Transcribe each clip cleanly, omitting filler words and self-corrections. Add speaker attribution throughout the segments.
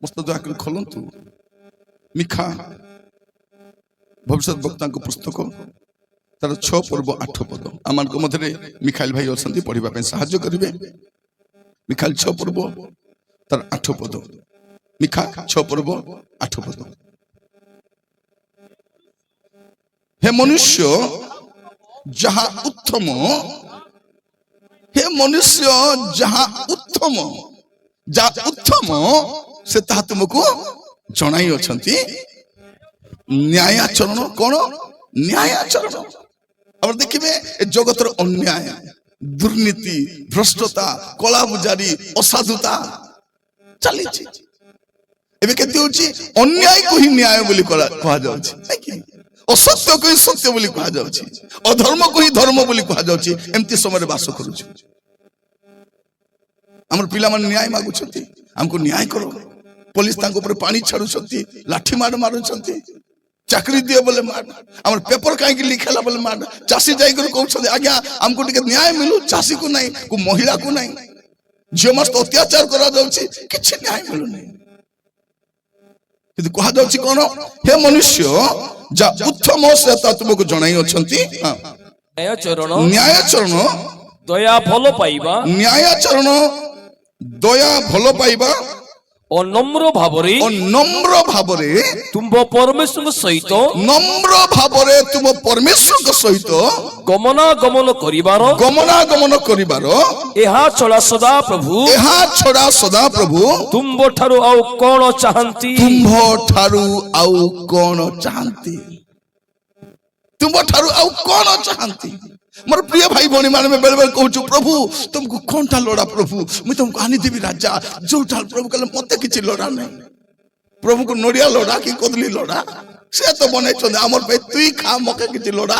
Speaker 1: मस्त दयाकर खोलतु मिखा भविष्य वक्ता पुस्तक तार 6 पर्व 8 पद आम मध्य मिखाइल भाई अच्छा पढ़ाई साहाय्य करेंगे। मिखाइल 6 पर्व तार 8 पद मिखा 6 पर्व 8 पद। हे मनुष्य जहा उत्तम, हे मनुष्य जहा उत्तम, जहा उत्तम से ताहा तुमको जनाई अछंती न्यायाचरण। कौन न्यायाचरण? अब देखिए जगतर अन्याय, दुर्नीति, भ्रष्टता, कलाबुजारी, असाधुता चली एबे केते होची अन्याय को ही न्याय बोली कहा जाउची, असत्य को ही सत्य बोली कहा जाउची, अधर्म को ही धर्म बोली कहा जाउची। एमती समय बास करूछु हमर पिला मन न्याय मागु छथि, हमको न्याय करो। पुलिस तांको ऊपर पानी छाड़ू छथि, लाठी मार मारू छथि, चाकरी दिए बोले मार, हमर पेपर काहे लिखेला बोले मार। चासी जाई कर कहू छथि आज्ञा हमको टिके न्याय मिलू, चासी को नहीं, को महिला को नहीं, जे मस्त अत्याचार करा जाउची किछ न्याय मिलू नहीं। किंतु कहा जाउची कोन? हे मनुष्य जा उत्तम से ता तुमको जणाई अछंती न्यायाचरण,
Speaker 2: दया भलो पाइबा,
Speaker 1: न्यायाचरण दया भलो पाइबा,
Speaker 2: नम्र भावरे तुम परमेश्वर सहित,
Speaker 1: नम्र भावरे तुम परमेश्वर सहित
Speaker 2: गमनागमन करिबार एहा छड़ा सदा प्रभु,
Speaker 1: एहा छड़ा सदा प्रभु
Speaker 2: तुम ठारू आउ कोन चाहंती,
Speaker 1: तुम ठारू आउ कोन चाहंती, तुम ठारू आउ कोन चाहंती। मोर प्रिय भाई भौणी माने में बेले बेले कहूछु प्रभु तुमको कोनटा लोड़ा प्रभु, मैं तुमको आनी देवी राजा जोटा। प्रभु कहले मते किछि लोड़ा नहीं। प्रभु को नोरिया लोड़ा कि कदली लोड़ा से तो बने छन हमर पे तुई खा मके किछि लोड़ा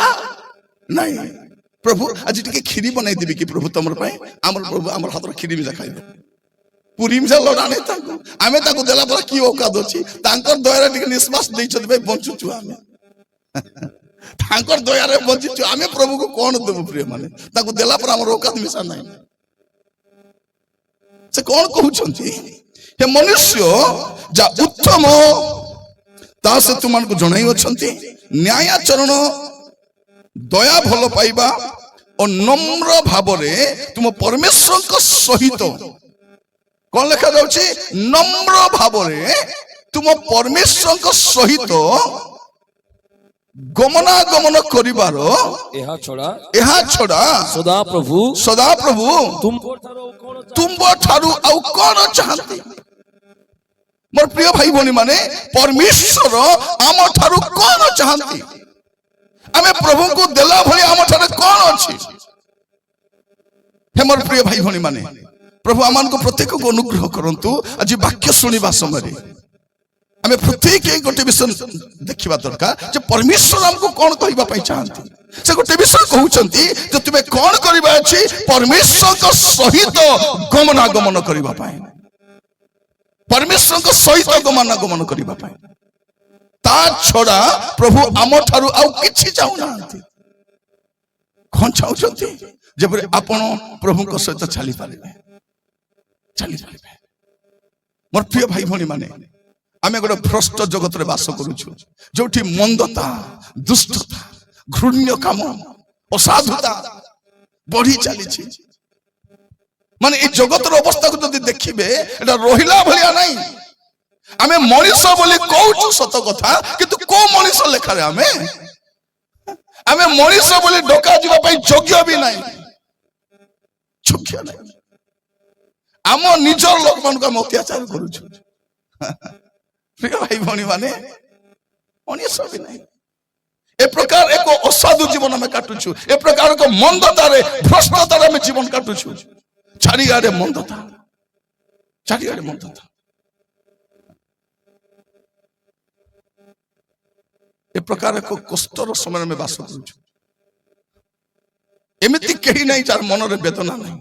Speaker 1: नहीं। प्रभु आज टिके खीरी बनाई देबी कि प्रभु तमर पे, हमर प्रभु हमर हाथ खीरी में खाइ दे पूरी में लोड़ा नहीं ताको आमे ताको देला पर की औकात अछि। तांकर दयारे टिके निश्वास दै छथि भाई बंचुछु आमे तांकर दयारे बंचुछु आमे प्रभु को कोन देबो प्रिय माने ताको देला पर हमर औकात मिसा नहीं। से कोन कहू छथि हे मनुष्य जा उत्तम ता से तुमन को जणाई अछंती न्यायाचरण दया भलो पाइबा और नम्र भावरे तुम परमेश्वर को सहित। कौन लिखा जाउची? नम्र भावरे तुम परमेश्वर को सहित गमनागमन करिबार
Speaker 2: एहा छड़ा
Speaker 1: सदा प्रभु तुम ठारू आउ कोन चाहंती। मोर प्रिय भाई भौणी माने परमेश्वर आम ठारू कोन चाहंती, आमे प्रभु को देला भली आम ठारे कोन अछि। हे मोर प्रिय भाई भौणी माने प्रभु आमान को प्रत्येक को अनुग्रह करंतु। आज वाक्य सुनिबा समय आमे प्रत्येक गोटे विषय देखिबा दरकार जे परमेश्वर हमको कोन कहबा पई चाहंती। से गोटे विषय कहउचंती जे तुमे कोन करबा अछि परमेश्वर को सहित गमनागमन करबा पई, परमेश्वर को सहित गमनागमन करबा पई। ता छोड़ा प्रभु आम ठारू आउ किछि चाहू नांती। कोन चाहउचंती जेबरे आपण प्रभु को सहित चली पारिबे। मोर प्रिय भाई भौणी माने आमे गोटे भ्रष्ट जगत रे वास करूछु जोठी मंदता, दुष्टता, घृण्य काम, असाधुता बढ़ी चली छी। माने ए जगत रो अवस्था को जदि देखिबे एटा रोहिला भलिया नहीं। आमे मनुष्य बोली कहूछु सत कथा किंतु को मनुष्य लेखा रे आमे मनुष्य बोली डका जीवा पई योग्य भी नहीं, योग्य नहीं। आम निजर लोक मान को अत्याचार करूछु। प्रिय भाई भौणी माने मनुष्य भी नहीं। ए प्रकार एक असाधु जीवन में काटुछु, ए प्रकार को मंदतारे भ्रष्टतारे में जीवन काटुछु। चारिआडे मंदता, चारिआडे मंदता। ए प्रकार एक कष्टर समय में वास करूछु। एमिति केही नहीं जार मन रे वेदना नहीं।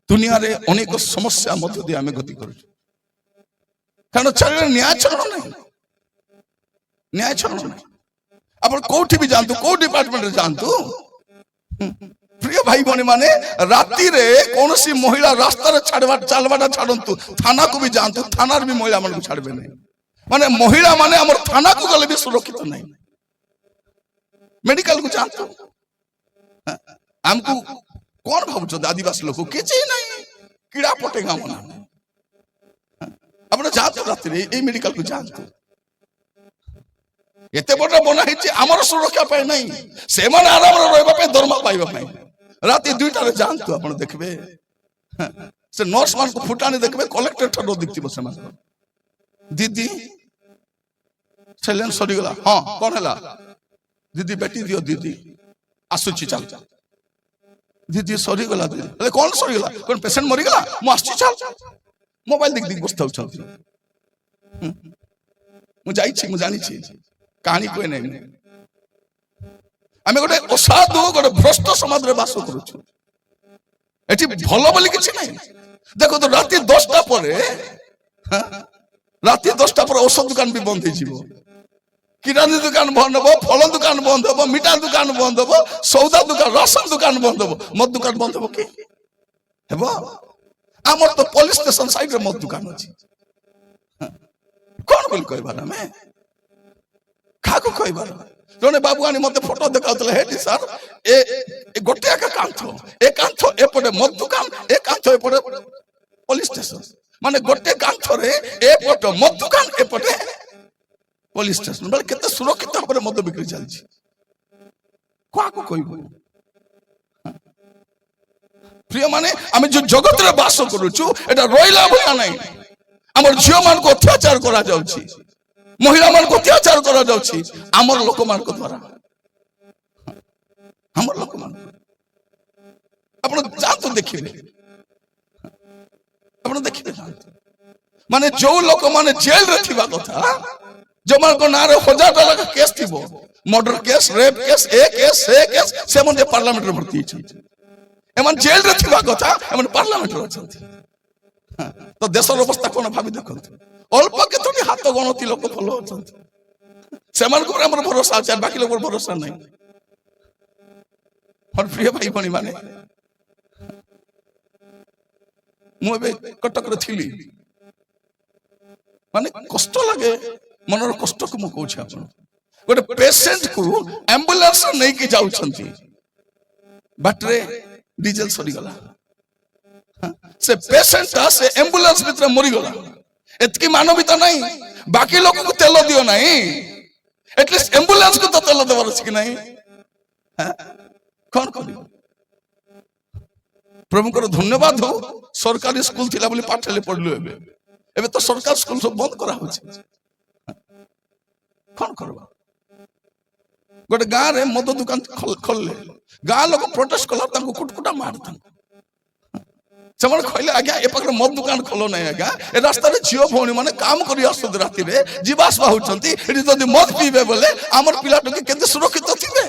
Speaker 1: दुनिया रे अनेक समस्या मध्य दे आमे गति करूछु कारण चारिआडे न्यायाचरण नहीं, न्यायाचरण नहीं। आप कोठी भी जानतु, को डिपार्टमेंट रे जानतु প্রিয় ভাই ভଉଣୀ ମାନେ ରାତିରେ କୌଣସି ମହିଳା ରାସ୍ତାରେ ଚାଲବାଟା ଛାଡନ୍ତୁ, ଥାନାକୁ ବି ଯାଆନ୍ତୁ, ଥାନାରେ ବି ମହିଳା ମାନଙ୍କୁ ଛାଡିବେ ନାହିଁ। ମାନେ ମହିଳା ମାନେ ଆମର ଥାନାକୁ ଗଲେ ବି ସୁରକ୍ଷିତ ନାହିଁ। ମେଡିକାଲ କୁ ଯାଆନ୍ତୁ, ଆମକୁ କଣ ଭାବୁଛନ୍ତି ଆଦିବାସୀ ଲୋକ? କିଛି ନାହିଁ, କିଡା ପଟେगा ମନା। ଆପଣ ଯାଆନ୍ତୁ ରାତିରେ ଏଇ ମେଡିକାଲ କୁ ଯାଆନ୍ତୁ। ଏତେ ବଡ ବନା ହେଇଛି ଆମର ସୁରକ୍ଷା ପାଇଁ ନାହିଁ, ସେମାନେ ଆରାମରେ ରହିବା ପାଇଁ, ଦରମା ପାଇବା ପାଇଁ। ରାତି 2টাରେ ଯାଆନ୍ତୁ, ଆପଣ ଦେଖିବେ ସେ ନର୍ସ ମାନଙ୍କୁ ଫୁଟାଣି ଦେଖିବେ, କଲେକ୍ଟର ଠାରୁ ଦେଖିଥିବ ସେମାନେ। ଦିଦି ସେଲେନ୍ ସରିଗଲା, ହଁ କଣ ହେଲା ଦିଦି, ବେଟି ଦିଅ ଦିଦି, ଆସୁଛି ଚାଲ। ଦିଦି ସରିଗଲା, ଦିଦି ହେଲେ କଣ ସରିଗଲା? କଣ ପେସେଣ୍ଟ ମରିଗଲା? ମୁଁ ଆସୁଛି ଚାଲ। ମୋବାଇଲ ଦେଖି ଦେଖି ବସିଥାଉଛନ୍ତି। ମୁଁ ଯାଇଛି, ମୁଁ ଜାଣିଛି, କାହାଣୀ କୁହେ ନାହିଁ। ଆମେ ଗୋଟେ ଅସାଧୁ, ଗୋଟେ ଭ୍ରଷ୍ଟ ସମାଜରେ ବାସ କରୁଛୁ। ଏଠି ଭଲ ବୋଲି କିଛି ନାହିଁ। ଦେଖନ୍ତୁ ରାତି 10ଟା ପରେ, ରାତି 10ଟା ପରେ ଔଷଧ ଦୋକାନ ବି ବନ୍ଦ ହେଇଯିବ, କିରାନୀ ଦୋକାନ ବନ୍ଦ ହବ, ଫଳ ଦୋକାନ ବନ୍ଦ ହବ, ମିଠା ଦୋକାନ ବନ୍ଦ ହବ, ସୌଦା ଦୋକାନ, ରାସନ ଦୋକାନ ବନ୍ଦ ହବ। ମଦ ଦୋକାନ ବନ୍ଦ ହବ କି? ହେବ? ଆମର ତ ପୋଲିସ ଷ୍ଟେସନ ସାଇଡରେ ମଦ ଦୋକାନ ଅଛି। କଣ ବୋଲି କହିବାର ଆମେ? କାହାକୁ କହିବାର? ଜଣେ ବାବୁ ଆଣି ମତେ ଫଟୋ ଦେଖାଉଥିଲେ, ହେଠି ସାର୍ ଏ ଗୋଟେ ଏକା କାନ୍ଥ, ଏ କାନ୍ଥ ଏପଟେ ମଦ ଦୋକାନ, ଏ କାନ୍ଥ ଏପଟେ ପୋଲିସ ଷ୍ଟେସନ। ମାନେ ଗୋଟେ କାନ୍ଥରେ ଏପଟ ମଦ ଦୋକାନ, ଏପଟେ ପୋଲିସ ଷ୍ଟେସନ। ମାନେ କେତେ ସୁରକ୍ଷିତ ଭାବରେ ମଦ ବିକ୍ରି ଚାଲିଛି, କାହାକୁ କହିବୁ? ପ୍ରିୟ ମାନେ, ଆମେ ଯୋଉ ଜଗତରେ ବାସ କରୁଛୁ ଏଟା ରହିଲା ଭଳିଆ ନାହିଁ। ଆମର ଝିଅ ମାନଙ୍କୁ ଅତ୍ୟାଚାର କରାଯାଉଛି, ମହିଳା ମାନଙ୍କୁ ଅତ୍ୟାଚାର କରାଯାଉଛି ଆମର ଲୋକମାନଙ୍କ ଦ୍ଵାରା, ଆମର ଲୋକମାନଙ୍କୁ। ଆପଣ ଯାଆନ୍ତୁ ଦେଖିବେ, ଆପଣ ଦେଖିବେ ଯାଆନ୍ତୁ। ମାନେ ଯୋଉ ଲୋକମାନେ ଜେଲରେ ଥିବା କଥା, ଯୋଉମାନଙ୍କ ନାଁରେ 1000 ଟଙ୍କା କେସ୍ ଥିବ, ମର୍ଡର କେସ୍, ରେପ୍ କେସ୍, ଏ କେସ୍ ସେ କେସ୍, ସେମାନେ ପାର୍ଲାମେଣ୍ଟରେ ଭର୍ତ୍ତି ହେଇଛନ୍ତି। ଏମାନେ ଜେଲରେ ଥିବା କଥା, ଏମାନେ ପାର୍ଲାମେଣ୍ଟରେ ଅଛନ୍ତି। ତ ଦେଶର ଅବସ୍ଥା କଣ ଭାବି ଦେଖନ୍ତୁ। ଅଳ୍ପ କେତୋଟି ହାତ ଗଣତି ଲୋକ ଭଲ ଅଛନ୍ତି, ସେମାନଙ୍କ ଉପରେ ଆମର ଭରସା ଅଛି, ବାକି ଲୋକର ଭରସା ନାହିଁ। ମୋର ପ୍ରିୟ ଭାଇ ଭଉଣୀ ମାନେ, ମୁଁ ଏବେ କଟକରେ ଥିଲି, ମାନେ କଷ୍ଟ ଲାଗେ, ମନର କଷ୍ଟକୁ ମୁଁ କହୁଛି ଆପଣ। ଗୋଟେ ପେସେଣ୍ଟ କୁ ଆମ୍ବୁଲାନ୍ସ ନେଇକି ଯାଉଛନ୍ତି, ବାଟରେ ଡିଜେଲ ସରିଗଲା, ସେ ପେସେଣ୍ଟଟା ସେ ଆମ୍ବୁଲାନ୍ସ ଭିତରେ ମରିଗଲା। ଏତିକି ମାନବିତା ନାହିଁ, ବାକି ଲୋକକୁ ତେଲ ଦିଅ ନାହିଁ, ଏଟଲିଷ୍ଟ ଆମ୍ବୁଲାନ୍ସକୁ ତ ତେଲ ଦେବାର ଅଛି କି ନାହିଁ? କଣ କରିବ? ପ୍ରଭୁଙ୍କର ଧନ୍ୟବାଦ ହଉ, ସରକାରୀ ସ୍କୁଲ ଥିଲା ବୋଲି ପାଠ ହେଲେ ପଢିଲୁ। ଏବେ ତ ସରକାର ସ୍କୁଲ ସବୁ ବନ୍ଦ କରାହଉଛି। କଣ କରବା? ଗୋଟେ ଗାଁରେ ମଦ ଦୋକାନ ଖୋଲିଲେ, ଗାଁ ଲୋକ ପ୍ରୋଟେଷ୍ଟ କଲା, ତାଙ୍କୁ କୁଟକୁଟା ମାରିଥାନ୍ତି। ସେମାନେ କହିଲେ, ଆଜ୍ଞା ଏ ପାଖରେ ମଦ ଦୋକାନ ଖୋଲ ନାହିଁ ଆଜ୍ଞା, ଏ ରାସ୍ତାରେ ଝିଅ ଭଉଣୀ ମାନେ କାମ କରି ଆସୁଛନ୍ତି, ରାତିରେ ଯିବା ଆସିବା ହଉଛନ୍ତି, ଏଠି ଯଦି ମଦ ପିଇବେ ବୋଲେ ଆମର ପିଲାଟିକି କେତେ ସୁରକ୍ଷିତ ଥିବେ?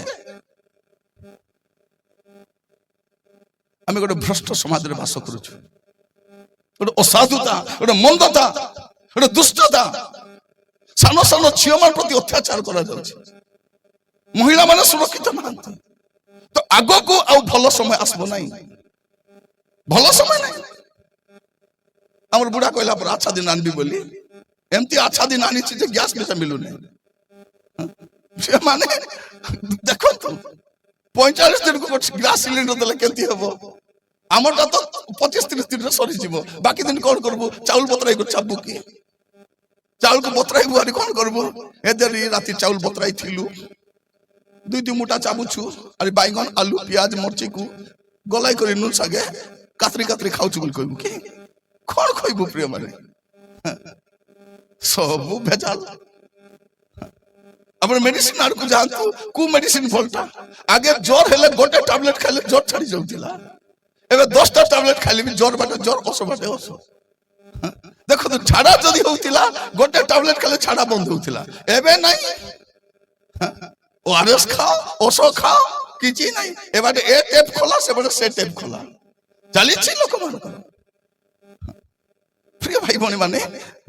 Speaker 1: ଆମେ ଗୋଟେ ଭ୍ରଷ୍ଟ ସମାଜରେ ବାସ କରୁଛୁ, ଗୋଟେ ଅସାଧୁତା, ଗୋଟେ ମନ୍ଦତା, ଗୋଟେ ଦୁଷ୍ଟତା, ସାନ ସାନ ଝିଅ ମାନଙ୍କ ପ୍ରତି ଅତ୍ୟାଚାର କରାଯାଉଛି, ମହିଳା ମାନେ ସୁରକ୍ଷିତ ନାହାନ୍ତି। ତ ଆଗକୁ ଆଉ ଭଲ ସମୟ ଆସିବ ନାହିଁ, ଭଲ ସମୟ ନାହିଁ। ଆମର ବୁଢା କହିଲା ପରେ ଆଚ୍ଛା ଦିନ ଆଣିବି ବୋଲି, ଏମିତି ଆଚ୍ଛା ଦିନ ଆଣିଛି ଯେ ଗ୍ୟାସ ପଇସା ମିଳୁନି। ମାନେ ଦେଖନ୍ତୁ 45 ଦିନକୁ ଗ୍ୟାସ ସିଲିଣ୍ଡର ଦେଲେ କେମିତି ହବ? ଆମରଟା ତ 25-30 ଦିନରେ ସରିଯିବ, ବାକି ଦିନ କଣ କରିବୁ? ଚାଉଳ ବତରାଇ ଚାବୁ କି ଚାଉଳକୁ ବତରାଇବୁ, ଆରି କଣ କରିବୁ? ଏଦେରି ରାତି ଚାଉଳ ବତରାଇ ଥିଲୁ, 2 ମୁଠା ଚାବୁଛୁ, ଆରି ବାଇଗଣ ଆଲୁ ପିଆଜ ମର୍ଚିକୁ ଗଲାଇ କରି ନୁନ ସାଙ୍ଗେ କାତରି କାତରି ଖାଉଛୁ ବୋଲି କହିବୁ କି? କଣ କହିବୁ ପ୍ରିୟ ମାନେ? ସବୁ ଭେଜାଲ। ଆପଣ ମେଡିସିନ ଆଡକୁ ଯାଆନ୍ତୁ, କୋଉ ମେଡିସିନ ଭଲଟା? ଆଗେ ଜ୍ୱର ହେଲେ ଗୋଟେ ଟାବଲେଟ ଖାଇଲେ ଜ୍ୱର ଛାଡି ଯାଉଥିଲା, ଏବେ 10ଟା ଟାବଲେଟ ଖାଇଲେ ବି ଜ୍ୱର ବାଟେ ଜ୍ୱର, ଅସ ବାଟେ ଅସ। ଦେଖନ୍ତୁ ଝାଡା ଯଦି ହଉଥିଲା, ଗୋଟେ ଟାବଲେଟ ଖାଇଲେ ଝାଡା ବନ୍ଦ ହଉଥିଲା, ଏବେ ନାହିଁ। ଓଆରଏସ୍ ଖାଅ, ଔଷ ଖାଅ, କିଛି ନାହିଁ। ଏ ବାଟେ ଏ ଟେପ ଖୋଲା, ସେ ବାଟେ ସେ ଟେପ ଖୋଲା, ଚାଲିଛି ଲୋକମାନଙ୍କର। ପ୍ରିୟ ଭାଇ ଭଉଣୀ ମାନେ,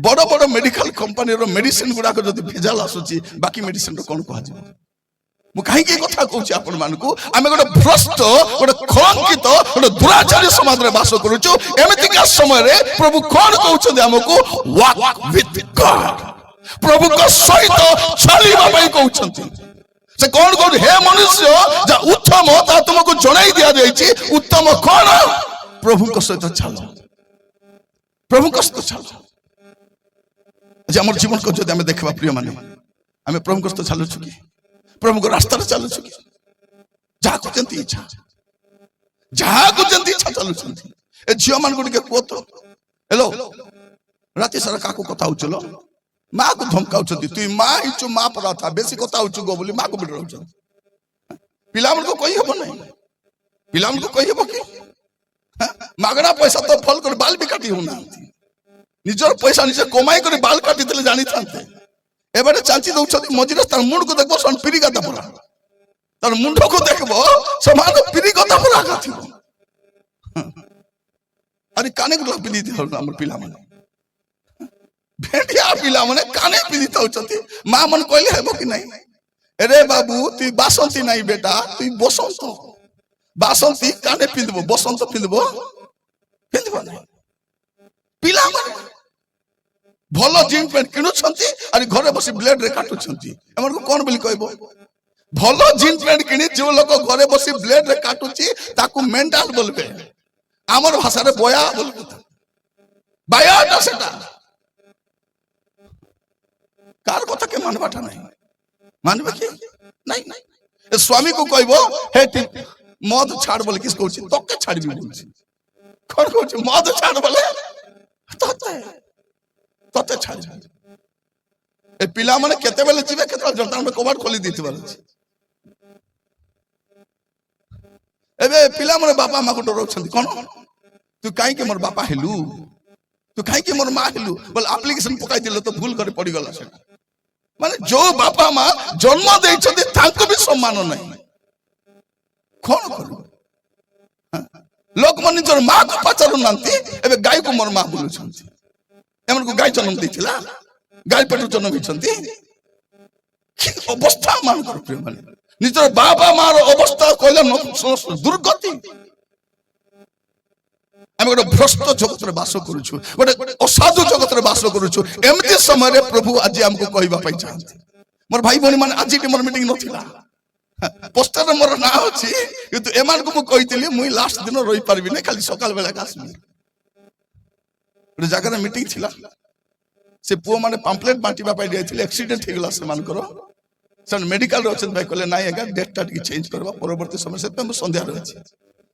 Speaker 1: ବଡ ବଡ ମେଡିକାଲ କମ୍ପାନୀର ମେଡିସିନ ଗୁଡାକ ଯଦି ଭେଜାଲ ଆସୁଛି, ବାକି ମେଡିସିନ କଣ କୁହାଯିବ? ମୁଁ କାହିଁକି କଥା କହୁଛି ଆପଣ ମାନଙ୍କୁ ଆମେ ଗୋଟେ ଭ୍ରଷ୍ଟ ଗୋଟେ କଳଙ୍କିତ ଗୋଟେ ଦୁରାଚାରୀ ସମାଜରେ ବାସ କରୁଛୁ ଏମିତିକା ସମୟରେ ପ୍ରଭୁ କଣ କହୁଛନ୍ତି ଆମକୁ ୱାକ୍ ୱିଥ୍ ଗଡ୍ ପ୍ରଭୁଙ୍କ ସହିତ ଚାଲିବା ପାଇଁ କହୁଛନ୍ତି ସେ କଣ କହୁଛି ହେ ମନୁଷ୍ୟ ଯା ଉତ୍ତମ ତା ତୁମକୁ ଜଣାଇ ଦିଆଯାଇଛି ଉତ୍ତମ କଣ ପ୍ରଭୁଙ୍କ ସହିତ ଚାଲ ପ୍ରଭୁଙ୍କ ସହିତ ଚାଲ ଆଜି ଆମର ଜୀବନକୁ ଯଦି ଆମେ ଦେଖିବା ପ୍ରିୟ ମାନେ ଆମେ ପ୍ରଭୁଙ୍କ ସହିତ ଚାଲୁଛୁ କି ପ୍ରଭୁଙ୍କ ରାସ୍ତାରେ ଚାଲୁଛୁ କି ଯାହାକୁ ଯେମିତି ଇଚ୍ଛା ଚାଲୁଛନ୍ତି ଏ ଝିଅ ମାନଙ୍କୁ ଟିକେ କୁହ ତ ହେଲୋ ରାତି ସାରା କାହାକୁ କଥା ହଉଛ ମାଁ କୁ ଧମକାଉଛନ୍ତି ତୁଇ ମାଁ ହେଇଛୁ ମାଁ ପରା ଥା ବେଶୀ କଥା ହଉଛୁ ଗୋ ବୋଲି ମାଁ କୁ ବିଡାଉଛନ୍ତି ପିଲାମାନଙ୍କୁ କହିହେବ ନାହିଁ ପିଲାମାନଙ୍କୁ କହିହେବ କି ମାଗଣା ପଇସା ତ ଫଲ କରି ବାଲ ବି କାଟି ହଉନାହାନ୍ତି ନିଜର ପଇସା ନିଜେ କମାଇ କରି ବାଲ କାଟିଥିଲେ ଜାଣିଥାନ୍ତେ এবারে চাঞ্চি দৌଛନ୍ତି মজিরে তার মুন্ডକୁ দেখবো সন পিরি গাদা পরা তার মুন্ডକୁ দেখবো সমান পিরি গাদা পরা গাথিব আরে কানে গুলা পিলি দিও আমার পিলা মানে ভেন্ডিয়া পিলা মানে কানে পিলি দৌଛନ୍ତି মা মন কইলে হেবো কি নাই এরে বাবু তুই বাসন্তী নাই বেটা তুই বসন্ত বাসন্তী কানে পিঁধবো বসন্ত পিঁধবো না পিলা মানে ଭଲ ଜିନ୍ ପ୍ୟାଣ୍ଟ କିଣୁଛନ୍ତି ଆଉ ଘରେ ବସି ବ୍ଲେଡ ରେ କାଟୁଛନ୍ତି ଏମାନଙ୍କୁ କଣ ବୋଲି କହିବ ଭଲ ଜିନ୍ ପ୍ୟାଣ୍ଟ କିଣି ଯୋଉ ଲୋକ ଘରେ ବସି ବ୍ଲେଡ ରେ କାଟୁଛି ତାକୁ ମେଣ୍ଟାଲ ବୋଲବେ ଆମର ଭାଷାରେ ବୟା ବୋଲବେ ବାୟାଟା ସେଟା କାହାର କଥା କେ ମାନବାଟା ନାହିଁ ମାନବେ କି ନାଇଁ ଏ ସ୍ୱାମୀକୁ କହିବ ହେ ମଦ ଛାଡ ବୋଲି କିସ କହୁଛି ତକେ ଛାଡିବି ବୋଲୁଛି କଣ କହୁଛି ମଦ ଛାଡ ବୋଲେ ତତେ ଛାଡି ଏ ପିଲାମାନେ କେତେବେଳେ ଯିବେ କେତେବେଳେ ଜଣେ କବାଟ ଖୋଲି ଦେଇଥିବାର ଅଛି ଏବେ ପିଲାମାନେ ବାପା ମାକୁ ଡରଉଛନ୍ତି କଣ ତୁ କାହିଁକି ମୋର ବାପା ହେଲୁ ତୁ କାହିଁକି ମୋର ମା ହେଲୁ ବୋଲେ ଆପ୍ଲିକେସନ ପକାଇଦେଲେ ତ ଭୁଲ କରି ପଡିଗଲା ସେଟା ମାନେ ଯୋଉ ବାପା ମା ଜନ୍ମ ଦେଇଛନ୍ତି ତାଙ୍କୁ ବି ସମ୍ମାନ ନାହିଁ କଣ କରିବ ଲୋକମାନେ ନିଜର ମାକୁ ପଚାରୁନାହାନ୍ତି ଏବେ ଗାଈକୁ ମୋର ମା ବୋଲୁଛନ୍ତି ଏମାନଙ୍କୁ ଗାଈ ଜନ୍ମ ଦେଇଥିଲା ଗାଈ ପେଟରୁ ଜନ୍ମ ହେଇଛନ୍ତି ଅବସ୍ଥା ମାନଙ୍କର ପ୍ରିୟ ମାନେ ନିଜର ବାପା ମାର ଅବସ୍ଥା କହିଲେ ଦୁର୍ଗତି ଆମେ ଗୋଟେ ଭ୍ରଷ୍ଟ ଜଗତରେ ବାସ କରୁଛୁ ଗୋଟେ ଅସାଧୁ ଜଗତରେ ବାସ କରୁଛୁ ଏମିତି ସମୟରେ ପ୍ରଭୁ ଆଜି ଆମକୁ କହିବା ପାଇଁ ଚାହାନ୍ତି ମୋର ଭାଇ ଭଉଣୀ ମାନେ ଆଜି ମୋର ମିଟିଂ ନଥିଲା ପୋଷ୍ଟରରେ ମୋର ନାଁ ଅଛି କିନ୍ତୁ ଏମାନଙ୍କୁ ମୁଁ କହିଥିଲି ମୁଁ ଲାଷ୍ଟ ଦିନ ରହିପାରିବିନି ଖାଲି ସକାଳ ବେଳା ଆସିବି ଗୋଟେ ଜାଗାରେ ମିଟିଂ ଥିଲା ସେ ପୁଅ ମାନେ ପାମ୍ପଲେଟ ବାଣ୍ଟିବା ପାଇଁ ଯାଇଥିଲେ ଆକ୍ସିଡେଣ୍ଟ ହେଇଗଲା ସେମାନଙ୍କର ସେମାନେ ମେଡିକାଲରେ ଅଛନ୍ତି ଭାଇ କହିଲେ ନାଇଁ ଆଜ୍ଞା ଡେଟଟା ଟିକେ ଚେଞ୍ଜ କରିବା ପରବର୍ତ୍ତୀ ସମୟ ସେଥିପାଇଁ ମୁଁ ସନ୍ଧ୍ୟାରେ ଅଛି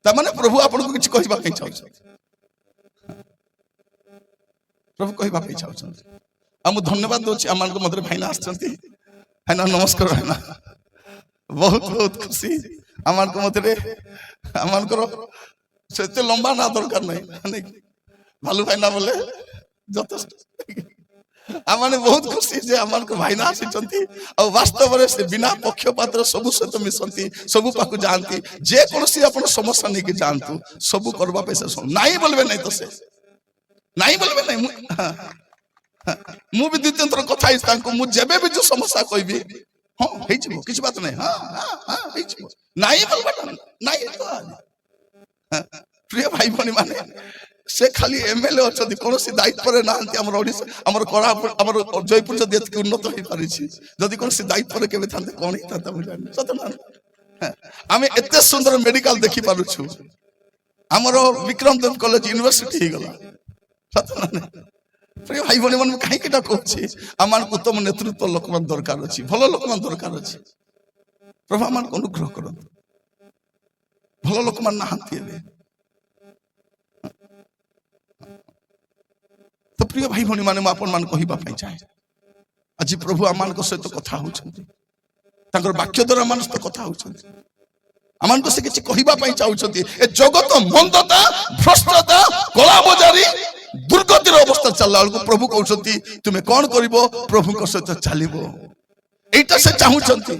Speaker 1: ତାମାନେ ପ୍ରଭୁ ଆପଣଙ୍କୁ କିଛି କହିବା ପାଇଁ ଚାହୁଁଛନ୍ତି ପ୍ରଭୁ କହିବା ପାଇଁ ଚାହୁଁଛନ୍ତି ଆଉ ମୁଁ ଧନ୍ୟବାଦ ଦଉଛି ଆମମାନଙ୍କ ମଧ୍ୟରେ ଭାଇନା ଆସିଛନ୍ତି ଭାଇନା ନମସ୍କାର ଭାଇନା ବହୁତ ବହୁତ ଖୁସି ଆମମାନଙ୍କ ମଧ୍ୟରେ ଆମମାନଙ୍କର ସେତେ ଲମ୍ବା ନା ଦରକାର ନାହିଁ ভালু ভাইনা বলে যথেষ্ট ଆମେ ବହୁତ ଖୁସି ଯେ ଆମମାନଙ୍କୁ ଭାଇନା ଆସିଛନ୍ତି ଆଉ ବାସ୍ତବରେ ସେ ବିନା ପକ୍ଷପାତର ସବୁ ସହିତ ମିଶନ୍ତି ସବୁ ପାଖକୁ ଯାଆନ୍ତି ଯେ କୌଣସି ଆପଣ ସମସ୍ୟା ନେଇକି ଯାଆନ୍ତୁ ସବୁ କରିବା ପାଇଁ ସେ ନାଇଁ ବୋଲବେ ନାହିଁ ତ ସେ ନାଇଁ ବୋଲବେ ନାହିଁ ମୁଁ ବି ଦୁଇ ତିନି ଥର କଥା ହେଇଛି ତାଙ୍କୁ ମୁଁ ଯେବେ ବି ଯୋଉ ସମସ୍ୟା କହିବି ହଁ ହେଇଯିବ କିଛି ବାତ ନାହିଁ ହଁ ହେଇଯିବ ନାଇଁ ବୋଲବାଟା ନାଇଁ ପ୍ରିୟ ଭାଇ ଭଉଣୀ ମାନେ से खाली एमएलए अछथि कोनोसी दायित्वरे नांती हमर ओडिसा हमर कोरा हमर जयपुर जदि एतके उन्नत होई पारिछि जदि कोनोसी दायित्वरे केबे थांते कोन ही थांता हम जानि सत ना आमे एते सुंदर मेडिकल देखि पारुछु हमर विक्रमदेव कॉलेज यूनिवर्सिटी ही गला सत ना प्रिय भाई भणी मन काहे केटा कहछि आमान उत्तम नेतृत्व लोकमान दरकार अछि भलो लोकमान दरकार अछि प्रभु आमान अनुग्रह करन भलो लोकमान नाहंती एबे तो प्रिय भाई भणी माने आपण मान कहिबा पई चाहे आज प्रभु आमान को सहित कथा होछंती तांकर वाक्य द्वारा मान सहित कथा होछंती आमान को से किछि कहिबा पई चाहुछंती ए जगत मंदता भ्रष्टता कला बजारी दुर्गतिर अवस्था चलला को प्रभु कहउछंती तुमे कोन करिवो प्रभु को सहित चलिवो एटा से चाहुछंती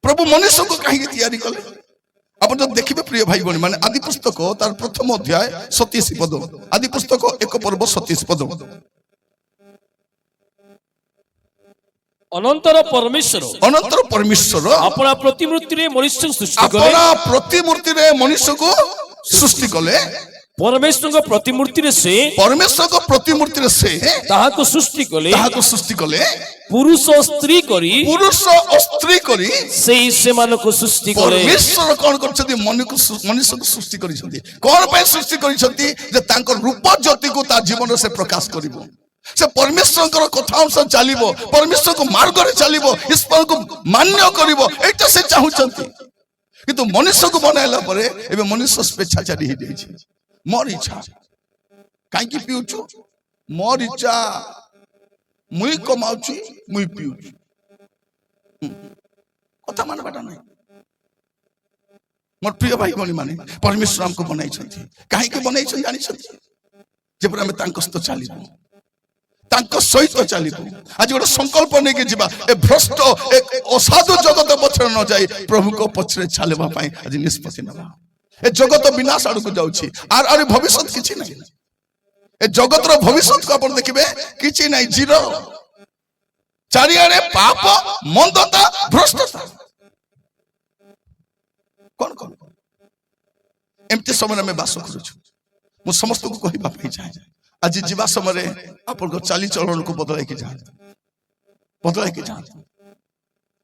Speaker 1: प्रभु मनुष्य को काहे तैयारी कले आपण जो देखिबे प्रिय भाई भणी माने आदि पुस्तक तार प्रथम अध्याय 27 पद आदि पुस्तक 1 पर्व 27 पद
Speaker 2: ଅନନ୍ତର ପରମେଶ୍ୱର
Speaker 1: ଅନନ୍ତର ପରମେଶ୍ୱର
Speaker 2: ଆପଣା ପ୍ରତିମୂର୍ତ୍ତିରେ ମନୁଷ୍ୟକୁ ସୃଷ୍ଟି କଲେ।
Speaker 1: ଆପଣା ପ୍ରତିମୂର୍ତ୍ତିରେ ମନୁଷ୍ୟକୁ ସୃଷ୍ଟି କଲେ।
Speaker 2: ପରମେଶ୍ୱରଙ୍କ ପ୍ରତିମୂର୍ତ୍ତିରେ ସେ
Speaker 1: ପରମେଶ୍ୱରଙ୍କ ପ୍ରତିମୂର୍ତ୍ତିରେ ସେ
Speaker 2: ତାହାକୁ ସୃଷ୍ଟି କଲେ।
Speaker 1: ତାହାକୁ ସୃଷ୍ଟି କଲେ।
Speaker 2: ପୁରୁଷ ଓ ସ୍ତ୍ରୀ କରି
Speaker 1: ପୁରୁଷ ଓ ସ୍ତ୍ରୀ କରି
Speaker 2: ସେଇ ସେମାନଙ୍କୁ ସୃଷ୍ଟି କଲେ।
Speaker 1: ପରମେଶ୍ୱର କଣ କରିଛନ୍ତି? ମନୁଷ୍ୟକୁ ସୃଷ୍ଟି କରିଛନ୍ତି। କଣ ପାଇଁ ସୃଷ୍ଟି କରିଛନ୍ତି? ଯେ ତାଙ୍କ ରୂପ ଜ୍ୟୋତିକୁ ତା ଜୀବନରେ ସେ ପ୍ରକାଶ କରିବ। ସେ ପରମେଶ୍ୱରଙ୍କର କଥା ଅନୁସାରେ ଚାଲିବ, ପରମେଶ୍ୱରଙ୍କ ମାର୍ଗରେ ଚାଲିବ, ଈଶ୍ୱରଙ୍କୁ ମାନ୍ୟ କରିବ, ଏଇଟା ସେ ଚାହୁଁଛନ୍ତି। କିନ୍ତୁ ମନୁଷ୍ୟକୁ ବନାଇଲା ପରେ ଏବେ ମନୁଷ୍ୟ ସ୍ୱେଚ୍ଛାଚାରୀ ହେଇଯାଇଛି। ମୋର ଇଚ୍ଛା କାହିଁକି ପିଉଛୁ? ମୋର ଇଚ୍ଛା ମୁଇଁ କମାଉଛି ମୁଇଁ ପିଉଛି। କଥା ମାନବାଟା ନାହିଁ। ମୋର ପ୍ରିୟ ଭାଇ ଭଉଣୀ ମାନେ, ପରମେଶ୍ୱର ଆମକୁ ବନାଇଛନ୍ତି। କାହିଁକି ବନାଇଛନ୍ତି ଜାଣିଛନ୍ତି? ଯେପରି ଆମେ ତାଙ୍କ ସହିତ ଚାଲିବୁ, ତାଙ୍କ ସହିତ ଚାଲିବୁ। ଆଜି ଗୋଟେ ସଂକଳ୍ପ ନେଇକି ଯିବା, ଏ ଭ୍ରଷ୍ଟ ଏ ଅସାଧୁ ଜଗତ ପଛରେ ନ ଯାଇ ପ୍ରଭୁଙ୍କ ପଛରେ ଚାଲିବା ପାଇଁ ଆଜି ନିଷ୍ପତ୍ତି ନେବା। ଏ ଜଗତ ବିନାଶ ଆଡକୁ ଯାଉଛି, ଆର ଭବିଷ୍ୟତ କିଛି ନାହିଁ। ଏ ଜଗତର ଭବିଷ୍ୟତକୁ ଆପଣ ଦେଖିବେ କିଛି ନାହିଁ, ଜିରୋ। ଚାରିଆଡେ ପାପ, ମନ୍ଦତା, ଭ୍ରଷ୍ଟତା। କଣ କଣ ଏମିତି ସମୟରେ ଆମେ ବାସ କରୁଛୁ। ମୁଁ ସମସ୍ତଙ୍କୁ କହିବା ପାଇଁ ଚାହେଁ, ଆଜି ଯିବା ସମୟରେ ଆପଣଙ୍କ ଚାଲିଚଳନକୁ ବଦଳାଇକି ଯାଆନ୍ତୁ, ବଦଳାଇକି ଯାଆନ୍ତୁ।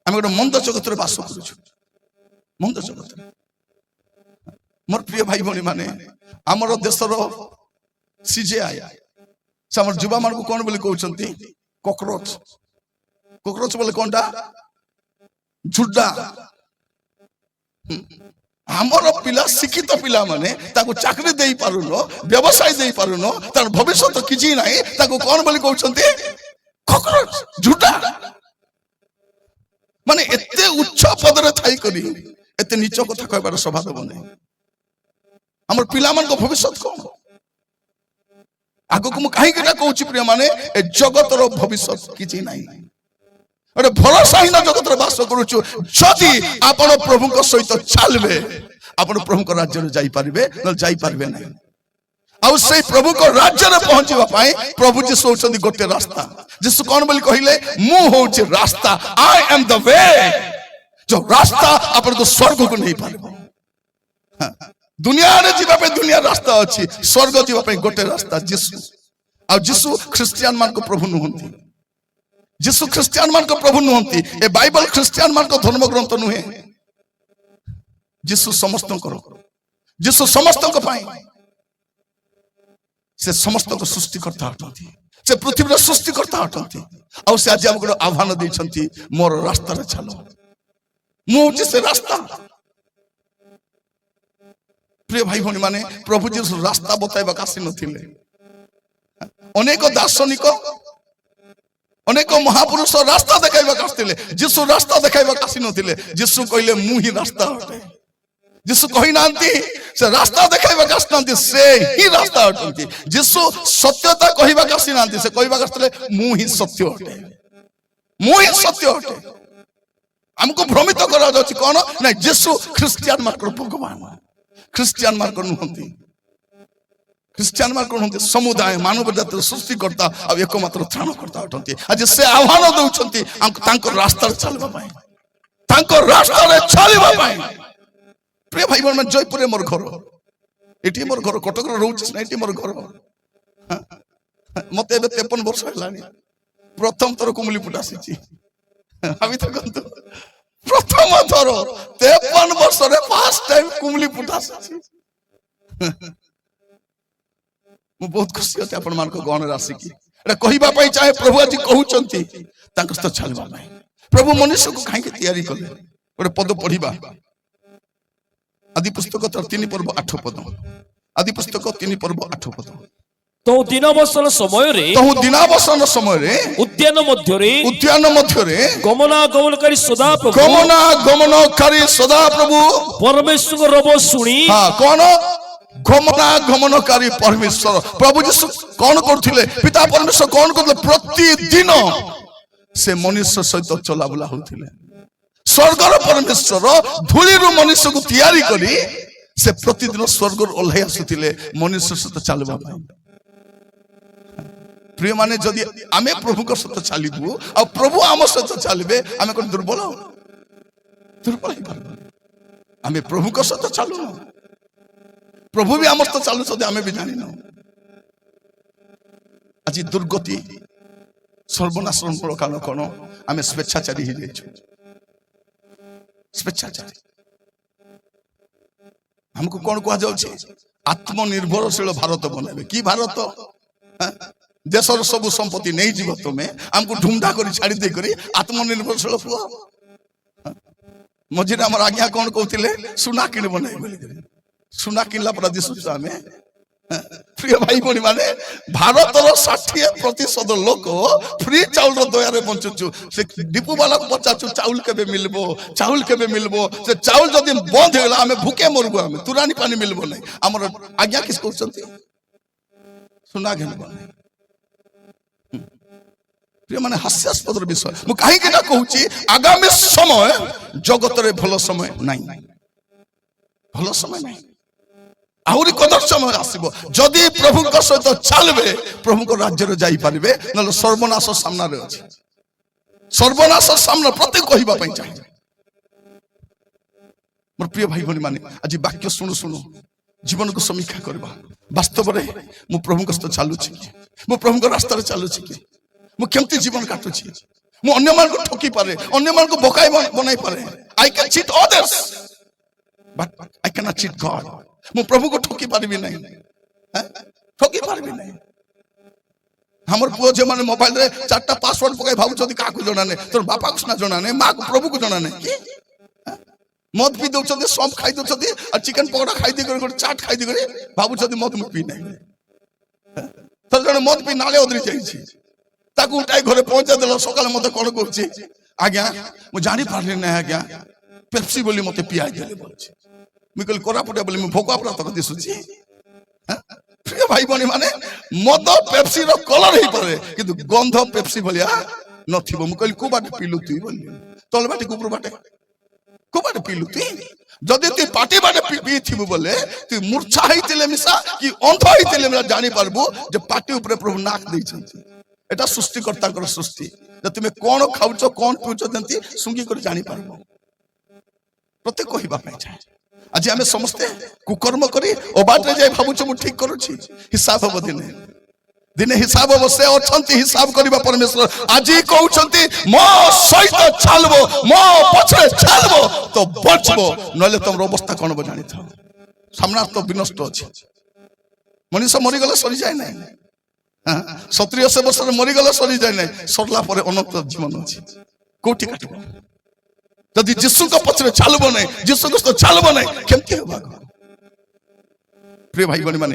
Speaker 1: ଆମେ ଗୋଟେ ମନ୍ଦ ଜଗତରେ ବାସ କରୁଛୁ, ମନ୍ଦ ଜଗତରେ। ମୋର ପ୍ରିୟ ଭାଇ ଭଉଣୀ ମାନେ, ଆମର ଦେଶର ସିଜେଆଇ ସେ ଆମର ଯୁବା ମାନଙ୍କୁ କଣ ବୋଲି କହୁଛନ୍ତି? କକରୋଚ। କକରୋଚ ବୋଲେ କଣଟା? ଝୁଡା। ଆମର ପିଲା, ଶିକ୍ଷିତ ପିଲାମାନେ ତାକୁ ଚାକିରି ଦେଇ ପାରୁନ, ବ୍ୟବସାୟ ଦେଇ ପାରୁନ, ତାର ଭବିଷ୍ୟତ କିଛି ନାହିଁ, ତାକୁ କଣ ବୋଲି କହୁଛନ୍ତି? କକରୋଚ, ଝୁଡା। ମାନେ ଏତେ ଉଚ୍ଚ ପଦରେ ଥାଇକରି ଏତେ ନିଚ କଥା କହିବାର ସ୍ୱଭାବ ଦେବ ନାହିଁ। ଆମର ପିଲାମାନଙ୍କ ଭବିଷ୍ୟତ କଣ? ଆଗକୁ ମୁଁ କାହିଁକି ଏଟା କହୁଛି ପ୍ରିୟ ମାନେ, ଏ ଜଗତର ଭବିଷ୍ୟତ କିଛି ନାହିଁ। ଗୋଟେ ଭରସାହୀନ ଜଗତରେ ବାସ କରୁଛୁ। ଯଦି ଆପଣ ପ୍ରଭୁଙ୍କ ସହିତ ଚାଲିବେ, ଆପଣ ପ୍ରଭୁଙ୍କ ରାଜ୍ୟରେ ଯାଇପାରିବେ, ନହେଲେ ଯାଇପାରିବେ ନାହିଁ। ଆଉ ସେଇ ପ୍ରଭୁଙ୍କ ରାଜ୍ୟରେ ପହଞ୍ଚିବା ପାଇଁ ପ୍ରଭୁ ଯୀଶୁ ହଉଛନ୍ତି ଗୋଟେ ରାସ୍ତା। ଯୀଶୁ କଣ ବୋଲି କହିଲେ? ମୁଁ ହଉଛି ରାସ୍ତା, ଆଇ ଆମ୍ ଦ ୱେ। ଯୋଉ ରାସ୍ତା ଆପଣଙ୍କୁ ସ୍ୱର୍ଗକୁ ନେଇପାରିବ। ଦୁନିଆରେ ଯିବା ପାଇଁ ଦୁନିଆ ରାସ୍ତା ଅଛି, ସ୍ୱର୍ଗ ଯିବା ପାଇଁ ଗୋଟେ ରାସ୍ତା, ଯୀଶୁ। ଆଉ ଯୀଶୁ ଖ୍ରୀଷ୍ଟିଆନ ମାନଙ୍କ ପ୍ରଭୁ ନୁହନ୍ତି। ଯୀଶୁ ଖ୍ରୀଷ୍ଟିଆନ ମାନଙ୍କ ପ୍ରଭୁ ନୁହନ୍ତି। ଏ ବାଇବଲ ଖ୍ରୀଷ୍ଟିଆନ ମାନଙ୍କ ଧର୍ମ ଗ୍ରନ୍ଥ ନୁହେଁ। ଯୀଶୁ ସମସ୍ତଙ୍କର, ଯୀଶୁ ସମସ୍ତଙ୍କ ପାଇଁ। ସେ ସମସ୍ତଙ୍କ ସୃଷ୍ଟିକର୍ତ୍ତା ଅଟନ୍ତି, ସେ ପୃଥିବୀର ସୃଷ୍ଟିକର୍ତ୍ତା ଅଟନ୍ତି। ଆଉ ସେ ଆଜି ଆମକୁ ଆହ୍ୱାନ ଦେଇଛନ୍ତି, ମୋର ରାସ୍ତାରେ ଚାଲ। ମୁଁ ହଉଛି ସେ ରାସ୍ତା। ପ୍ରିୟ ଭାଇ ଭଉଣୀ ମାନେ, ପ୍ରଭୁ ଯୀଶୁ ରାସ୍ତା ବତାଇବାକୁ ଆସିନଥିଲେ। ଅନେକ ଦାର୍ଶନିକ, ଅନେକ ମହାପୁରୁଷ ରାସ୍ତା ଦେଖାଇବାକୁ ଆସିଥିଲେ। ଯୀଶୁ ରାସ୍ତା ଦେଖାଇବାକୁ ଆସିନଥିଲେ। ଯୀଶୁ କହିଲେ ମୁଁ ହିଁ ରାସ୍ତା ଅଟେ। ଯୀଶୁ କହିନାହାନ୍ତି ସେ ରାସ୍ତା ଦେଖାଇବାକୁ ଆସିନାହାନ୍ତି, ସେ ହିଁ ରାସ୍ତା ଅଟନ୍ତି। ଯୀଶୁ ସତ୍ୟତା କହିବାକୁ ଆସିନାହାନ୍ତି, ସେ କହିବାକୁ ଆସିଥିଲେ ମୁଁ ହିଁ ସତ୍ୟ ଅଟେ, ମୁଁ ହିଁ ସତ୍ୟ ଅଟେ। ଆମକୁ ଭ୍ରମିତ କରାଯାଉଛି କଣ? ନାଇଁ, ଯୀଶୁ ଖ୍ରୀଷ୍ଟିଆନ ମାନଙ୍କର ଭଗବାନ, ଖ୍ରୀଷ୍ଟିଆନ ମାନଙ୍କ ନୁହନ୍ତି। ଖ୍ରୀଷ୍ଟିଆନ ମାନଙ୍କ ନୁହନ୍ତି, ସମୁଦାୟ ମାନବ ଜାତିର ସୃଷ୍ଟିକର୍ତ୍ତା ଆଉ ଏକମାତ୍ର ତ୍ରାଣକର୍ତ୍ତା ଅଟନ୍ତି। ଆଜି ସେ ଆହ୍ୱାନ ଦଉଛନ୍ତି ତାଙ୍କ ରାସ୍ତାରେ ଚାଲିବା ପାଇଁ, ତାଙ୍କ ରାସ୍ତାରେ ଚାଲିବା ପାଇଁ। ପ୍ରିୟ ଭାଇ ଭଉଣୀ, ଜୟପୁରରେ ମୋର ଘର, ଏଠି ମୋର ଘର, କଟକରେ ରହୁଛି ନା, ଏଠି ମୋର ଘର। ମତେ ଏବେ 53 ବର୍ଷ ହେଲାଣି। ପ୍ରଥମ ଥର କୁମୁଲି ପୁଟ ଆସିଛି। ଭାବି ଦେଖନ୍ତୁ, ପ୍ରଥମ ଥର 53 ବର୍ଷରେ ଫାର୍ଷ୍ଟ ଟାଇମ କୁମୁଲି ପୁଟ ଆସିଛି। ମୁଁ ବହୁତ ଖୁସି ଅଛି ଆପଣ ମାନଙ୍କ ଗହଣରେ ଆସିକି ଏଟା କହିବା ପାଇଁ ଚାହେଁ। ପ୍ରଭୁ ଆଜି କହୁଛନ୍ତି ତାଙ୍କ ସହିତ ଚାଲିବା ପାଇଁ। ପ୍ରଭୁ ମନୁଷ୍ୟକୁ କାହିଁକି ତିଆରି କଲେ? ଗୋଟେ ପଦ ପଢିବା, ଆଦି ପୁସ୍ତକ 3 ପର୍ବ 8 ପଦ। ଆଦି ପୁସ୍ତକ 3 ପର୍ବ 8 ପଦ।
Speaker 2: ତୋ ଦିନାବସନ ସମୟରେ ଉଦ୍ୟାନ ମଧ୍ୟରେ ଗମନାଗମନକାରୀ ସଦାପ୍ରଭୁ ପରମେଶ୍ୱରଙ୍କ ରବ ଶୁଣି,
Speaker 1: କଣ ଗମନାଗମନକାରୀ ପରମେଶ୍ୱର ପ୍ରଭୁ ଯୀଶୁ କଣ କରୁଥିଲେ? ପିତା ପରମେଶ୍ୱର କଣ କରୁଥିଲେ? ପ୍ରତିଦିନ ସେ ମନୁଷ୍ୟ ସହିତ ଚଲାବୁଲା ହଉଥିଲେ। ସ୍ୱର୍ଗର ପରମେଶ୍ୱର ଧୂଳିରୁ ମନୁଷ୍ୟକୁ ତିଆରି କରି ସେ ପ୍ରତିଦିନ ସ୍ୱର୍ଗରୁ ଓହ୍ଲାଇ ଆସୁଥିଲେ ମନୁଷ୍ୟ ସହିତ ଚାଲିବା ପାଇଁ। প্রিয় মানে যদি আমি প্রভুଙ୍କ সହିତ ଚାଲିବୁ ଆଉ ପ୍ରଭୁ ଆମ ସହିତ ଚାଲିବେ ଆମେ କଣ ଦୁର୍ବଳ ହେଇପାରିବୁ? ଆମେ ପ୍ରଭୁଙ୍କ ସହିତ ଚାଲୁନ, ପ୍ରଭୁ ବି ଆମ ସହିତ ଚାଲୁଛନ୍ତି ଆମେ ବି ଜାଣିନୁ। ଆଜି ଦୁର୍ଗତି ସର୍ବନାଶର ମୂଳ କାରଣ କଣ? ଆମେ ସ୍ୱେଚ୍ଛାଚାରୀ ହେଇଯାଇଛୁ। ସ୍ୱେଚ୍ଛାଚାରୀ ଆମକୁ କଣ କୁହାଯାଉଛି? ଆତ୍ମନିର୍ଭରଶୀଳ ଭାରତ ବନେଇବେ। କି ଭାରତ? ଦେଶର ସବୁ ସମ୍ପତ୍ତି ନେଇଯିବ ତୁମେ, ଆମକୁ ଢୁଣ୍ଡା କରି ଛାଡି ଦେଇକରି ଆତ୍ମନିର୍ଭରଶୀଳ ପୁଅ। ମଝିରେ ଆମର ଆଜ୍ଞା କଣ କହୁଥିଲେ? ସୁନା କିଣିବ ନାହିଁ ବୋଲି। ସୁନା କିଣିଲା ପରେ ଦିଶୁଛୁ ଆମେ। ପ୍ରିୟ ଭାଇ ଭଉଣୀ ମାନେ, ଭାରତର 60% ଲୋକ ଫ୍ରି ଚାଉଳର ଦୟାରେ ବଞ୍ଚୁଛୁ। ସେ ଡିପୁ ବାଲାକୁ ପଚାରୁଛୁ ଚାଉଳ କେବେ ମିଳିବ, ଚାଉଳ କେବେ ମିଳିବ? ସେ ଚାଉଳ ଯଦି ବନ୍ଦ ହେଇଗଲା ଆମେ ଭୁକେ ମରିବୁ, ଆମେ ତୁରାଣି ପାଣି ମିଳିବ ନାହିଁ। ଆମର ଆଜ୍ଞା କିଛି କହୁଛନ୍ତି? ସୁନା କିଣିବ ନାହିଁ। ପ୍ରିୟ ମାନେ, ହାସ୍ୟାସ୍ପଦର ବିଷୟ। ମୁଁ କାହିଁକି ନା କହୁଛି, ଆଗାମୀ ସମୟ ଜଗତରେ ଭଲ ସମୟ ନାହିଁ, ଭଲ ସମୟ ନାହିଁ। ଆହୁରି କଦର ସମୟ ଆସିବ। ଯଦି ପ୍ରଭୁଙ୍କ ସହିତ ଚାଲିବେ ପ୍ରଭୁଙ୍କ ରାଜ୍ୟରେ ଯାଇପାରିବେ, ନହେଲେ ସର୍ବନାଶ ସାମ୍ନାରେ ଅଛି। ସର୍ବନାଶ ସାମ୍ନା ପ୍ରତ୍ୟେକ କହିବା ପାଇଁ ଚାହେଁ। ମୋର ପ୍ରିୟ ଭାଇ ଭଉଣୀ ମାନେ, ଆଜି ବାକ୍ୟ ଶୁଣୁ ଶୁଣୁ ଜୀବନକୁ ସମୀକ୍ଷା କରିବା। ବାସ୍ତବରେ ମୁଁ ପ୍ରଭୁଙ୍କ ସହିତ ଚାଲୁଛି କି? ମୁଁ ପ୍ରଭୁଙ୍କ ରାସ୍ତାରେ ଚାଲୁଛି କି? ମୁଁ କେମିତି ଜୀବନ କାଟୁଛି? ମୁଁ ଅନ୍ୟମାନଙ୍କୁ ଠକି ପାରେ, ଅନ୍ୟମାନଙ୍କୁ ବୋକାଇ ବନାଇ ପାରେ। I can cheat others, but I cannot cheat God. ମୁଁ ପ୍ରଭୁକୁ ଠକି ପାରିବି ନାହିଁ, ଠକି ପାରିବି ନାହିଁ। ଆମର ପୁଅ ଝିଅମାନେ ମୋବାଇଲରେ 4ଟା ପାସୱାର୍ଡ ପକାଇ ଭାବୁଛନ୍ତି କାହାକୁ ଜଣା ନାହିଁ। ତୋର ବାପାକୁ ସିନା ଜଣା ନାହିଁ, ମାକୁ ପ୍ରଭୁକୁ ଜଣା ନାହିଁ। ମଦ ପିଇ ଦଉଛନ୍ତି, ସବ୍ ଖାଇ ଦଉଛନ୍ତି, ଆଉ ଚିକେନ ପକୋଡା ଖାଇ ଦେଇକରି ଗୋଟେ ଚାଟ ଖାଇ ଦେଇକରି ଭାବୁଛନ୍ତି ମଦ ମୁଁ ପିଇ ନାହିଁ। ଥରେ ଜଣେ ମଦ ପିଇ ନାଳେ ଅଦରି ଯାଇଛି, ତାକୁ ଉଠାଇ ଘରେ ପହଞ୍ଚାଇ ଦେଲ। ସକାଳେ ମତେ କଣ କରୁଛି? ଆଜ୍ଞା ମୁଁ ଜାଣିପାରିଲି ନାହିଁ ଆଜ୍ଞା, ପେପ୍ସି ବୋଲି ମତେ ପିଆଇ ଦେଲେ ବলছে। ମୁଁ କହିଲି କୋରାପୁଟିଆ ବୋଲି ମୁଁ ଭୋକା ପ୍ରାତକ ଦିଶୁଛି? ପ୍ରିୟ ଭାଇ ଭଉଣୀ ମାନେ, ମଦ ପେପ୍ସିର କଲର ହେଇପାରେ କିନ୍ତୁ ଗନ୍ଧ ପେପ୍ସି ଭଳିଆ ନଥିବ। ମୁଁ କହିଲି କୋଉ ବାଟେ ପିଲୁ ତୁଇ ବୋଲି? ତଳ ବାଟେ କୁକୁର ବାଟେ କୋଉ ବାଟେ ପିଲୁ ତୁଇ? ଯଦି ତୁଇ ପାଟି ବାଟେ ପିଇଥିବୁ ବୋଲେ ତୁଇ ମୂର୍ଚ୍ଛା ହେଇଥିଲେ ମିଶା କି ଅନ୍ଧ ହେଇଥିଲେ ମିଶା ଜାଣିପାରିବୁ ଯେ ପାଟି ଉପରେ ପ୍ରଭୁ ନାକ ଦେଇଛନ୍ତି। এটা সৃষ্টিকর্তাଙ୍କର ସୃଷ୍ଟି। ଯେ ତୁମେ କଣ ଖାଉଛ, କଣ ପିଉଛ, ଯେମିତି ଶୁଙ୍ଗି କରି ଜାଣିପାରିବ। ପ୍ରତ୍ୟେକ କହିବା ପାଇଁ ଚାହେଁ। ଆଜି ଆମେ ସମସ୍ତେ କୁକର୍ମ କରି ଅବାଟରେ ଯାଇ ଭାବୁଛୁ ମୁଁ ଠିକ କରୁଛି। ହିସାବ ହବ ଦିନେ, ଦିନେ ହିସାବ ହବ। ସେ ଅଛନ୍ତି ହିସାବ କରିବା ପରମେଶ୍ୱର। ଆଜି କହୁଛନ୍ତି ମୋ ସହିତ ଚାଲିବ, ମୋ ପଛରେ ଚାଲିବ ତ ବଞ୍ଚିବ, ନହେଲେ ତମର ଅବସ୍ଥା କଣ ହବ ଜାଣିଥାଅ। ସାମ୍ନା ତ ବିନଷ୍ଟ ଅଛି। ମଣିଷ ମରିଗଲେ ସରିଯାଏ ନାହିଁ। 70-80 ବର୍ଷରେ ମରିଗଲେ ସରିଯାଏ ନାହିଁ, ସରିଲା ପରେ ଅନନ୍ତ ଜୀବନ ଅଛି। କୋଉଠି କାଟିବ? ଯଦି ଯୀଶୁଙ୍କ ପଛରେ ଚାଲିବ ନାହିଁ, ଯୀଶୁଙ୍କ ସହିତ ଚାଲିବ ନାହିଁ, କେମିତି ହେବ? ପ୍ରିୟ ଭାଇ ଭଉଣୀ ମାନେ,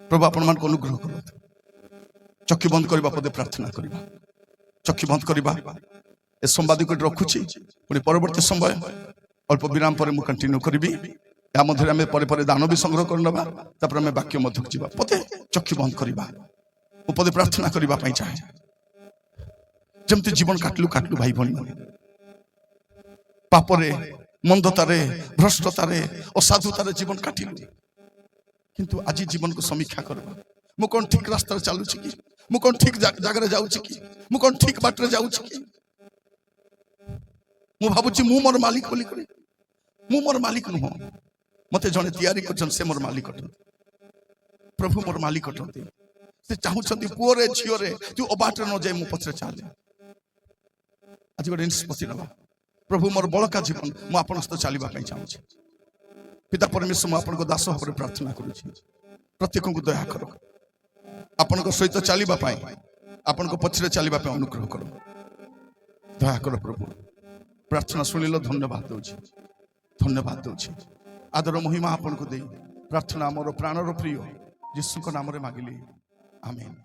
Speaker 1: ପ୍ରଭୁ ଆପଣମାନଙ୍କୁ ଅନୁଗ୍ରହ କରନ୍ତୁ। ଚକ୍ଷୁ ବନ୍ଦ କରିବା ପଦେ ପ୍ରାର୍ଥନା କରିବା। ଚକ୍ଷୁ ବନ୍ଦ କରିବା। ଏ ସମ୍ବାଦିକଟି ରଖୁଛି, ପୁଣି ପରବର୍ତ୍ତୀ ସମୟ ଅଳ୍ପ ବିରାମ ପରେ ମୁଁ କଣ୍ଟିନ୍ୟୁ କରିବି। ଏହା ମଧ୍ୟରେ ଆମେ ପରେ ପରେ ଦାନ ବି ସଂଗ୍ରହ କରିନେବା, ତାପରେ ଆମେ ବାକ୍ୟ ମଧ୍ୟକୁ ଯିବା। ପଦେ ଚକ୍ଷୁ ବନ୍ଦ କରିବା, ମୁଁ ପଦେ ପ୍ରାର୍ଥନା କରିବା ପାଇଁ ଚାହେଁ। ଯେମିତି ଜୀବନ କାଟିଲୁ ଭାଇ ଭଉଣୀ ମାନେ, ପାପରେ, ମନ୍ଦତାରେ, ଭ୍ରଷ୍ଟତାରେ, ଅସାଧୁତାରେ ଜୀବନ କାଟିଲୁ। କିନ୍ତୁ ଆଜି ଜୀବନକୁ ସମୀକ୍ଷା କରିବା। ମୁଁ କଣ ଠିକ ରାସ୍ତାରେ ଚାଲୁଛି କି? ମୁଁ କଣ ଠିକ ଜାଗାରେ ଯାଉଛି କି? ମୁଁ କଣ ଠିକ ବାଟରେ ଯାଉଛି କି? ମୁଁ ଭାବୁଛି ମୁଁ ମୋର ମାଲିକ ବୋଲି କରି। ମୁଁ ମୋର ମାଲିକ ନୁହଁ, ମତେ ଜଣେ ତିଆରି କରିଛନ୍ତି, ସେ ମୋର ମାଲିକ ଅଟନ୍ତି। ପ୍ରଭୁ ମୋର ମାଲିକ ଅଟନ୍ତି। ସେ ଚାହୁଁଛନ୍ତି ପୁଅରେ ଝିଅରେ ତୁ ଅବାଟରେ ନ ଯାଇ ମୋ ପଛରେ ଚାଲେ। ଆଜି ଗୋଟେ ନିଷ୍ପତ୍ତି ନେବା। ପ୍ରଭୁ ମୋର ବଳକା ଜୀବନ ମୁଁ ଆପଣଙ୍କ ସହିତ ଚାଲିବା ପାଇଁ ଚାହୁଁଛି। ପିତା ପରମେଶ୍ୱର, ମୁଁ ଆପଣଙ୍କ ଦାସ ଭାବରେ ପ୍ରାର୍ଥନା କରୁଛି, ପ୍ରତ୍ୟେକଙ୍କୁ ଦୟା କର। ଆପଣଙ୍କ ସହିତ ଚାଲିବା ପାଇଁ, ଆପଣଙ୍କ ପଛରେ ଚାଲିବା ପାଇଁ ଅନୁଗ୍ରହ କର, ଦୟା କର ପ୍ରଭୁ। ପ୍ରାର୍ଥନା ଶୁଣିଲ, ଧନ୍ୟବାଦ ଦଉଛି, ଧନ୍ୟବାଦ ଦଉଛି। ଆଦର ମହିମା ଆପଣଙ୍କୁ ଦେଇ ପ୍ରାର୍ଥନା ଆମର ପ୍ରାଣର ପ୍ରିୟ ଯୀଶୁଙ୍କ ନାମରେ ମାଗିଲି, ଆମେନ୍।